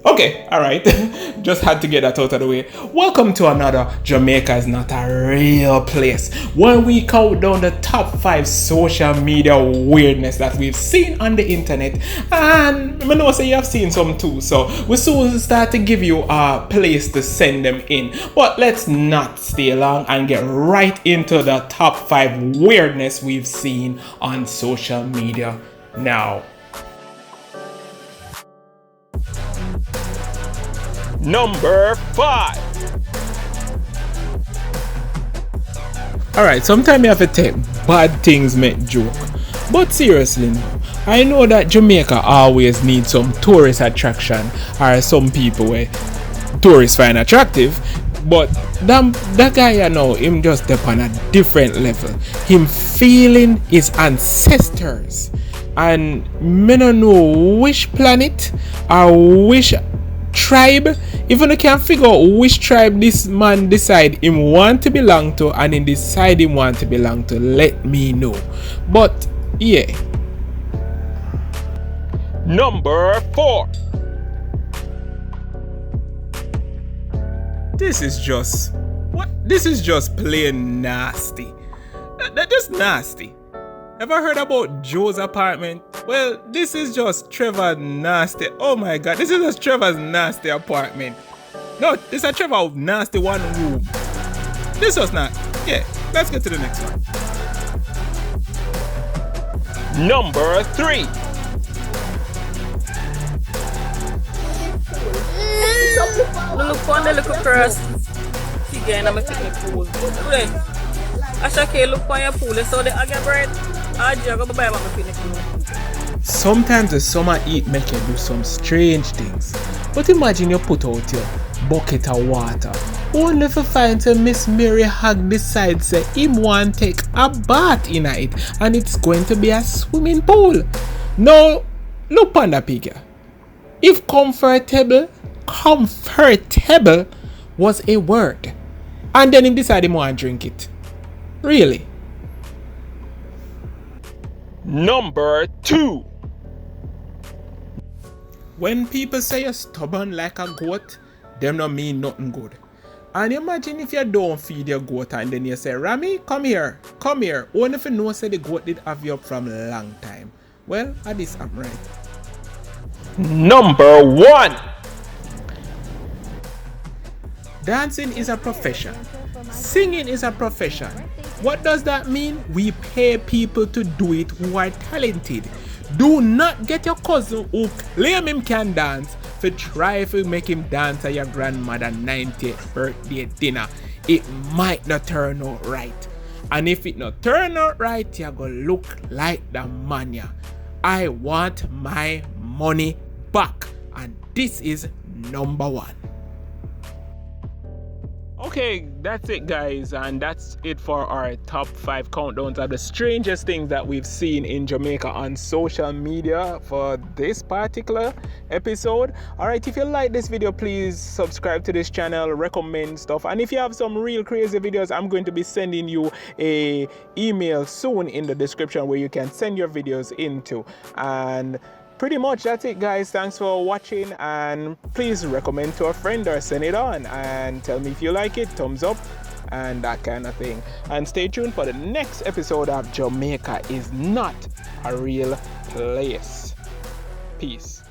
Okay, alright. Just had to get that out of the way. Welcome to another Jamaica is Not a Real Place, where we count down the top 5 social media weirdness that we've seen on the internet. And I know say you have seen some too, so we soon start to give you a place to send them in. But let's not stay long and get right into the top 5 weirdness we've seen on social media now. Number 5. Alright, sometimes you have to take bad things make joke. But seriously now, I know that Jamaica always needs some tourist attraction or some people where tourists find attractive. But that guy you know, him just up on a different level. Him feeling his ancestors. And me don't know which planet or which tribe, even I can't figure out which tribe this man decide him want to belong to, and he decide him want to belong to, let me know. But yeah. Number 4. This is just plain nasty. That just nasty. Ever heard about Joe's apartment? Well, this is just Trevor's nasty. Oh my god, this is just Trevor's nasty apartment. No, this is Trevor's nasty one room. This was not. Yeah, let's get to the next one. Number 3. Look on the little first. Again, I'm taking a pool. I should look on your pool. So the agate bread. Sometimes the summer heat make you do some strange things. But imagine you put out your bucket of water, only to find say Miss Mary Hag decides say him want take a bath in it, and it's going to be a swimming pool. Now, look on the picture. If comfortable was a word, and then him decide him want to drink it. Really? Number 2. When people say you're stubborn like a goat, them not mean nothing good. And imagine if you don't feed your goat and then you say, Rami, come here. Only if you know say the goat did have you up from a long time. Well, at this I'm right. Number 1. Dancing is a profession. Singing is a profession. What does that mean? We pay people to do it who are talented. Do not get your cousin who claim him can dance to try to make him dance at your grandmother's 90th birthday dinner. It might not turn out right. And if it not turn out right, you're gonna look like the mania. I want my money back. And this is number 1. Okay, that's it guys, and that's it for our top 5 countdowns of the strangest things that we've seen in Jamaica on social media for this particular episode. Alright, if you like this video, please subscribe to this channel, recommend stuff, and if you have some real crazy videos, I'm going to be sending you a email soon in the description where you can send your videos into. And pretty much that's it guys. Thanks for watching, and please recommend to a friend or send it on and tell me if you like it, thumbs up and that kind of thing. And stay tuned for the next episode of Jamaica is Not a Real Place. Peace.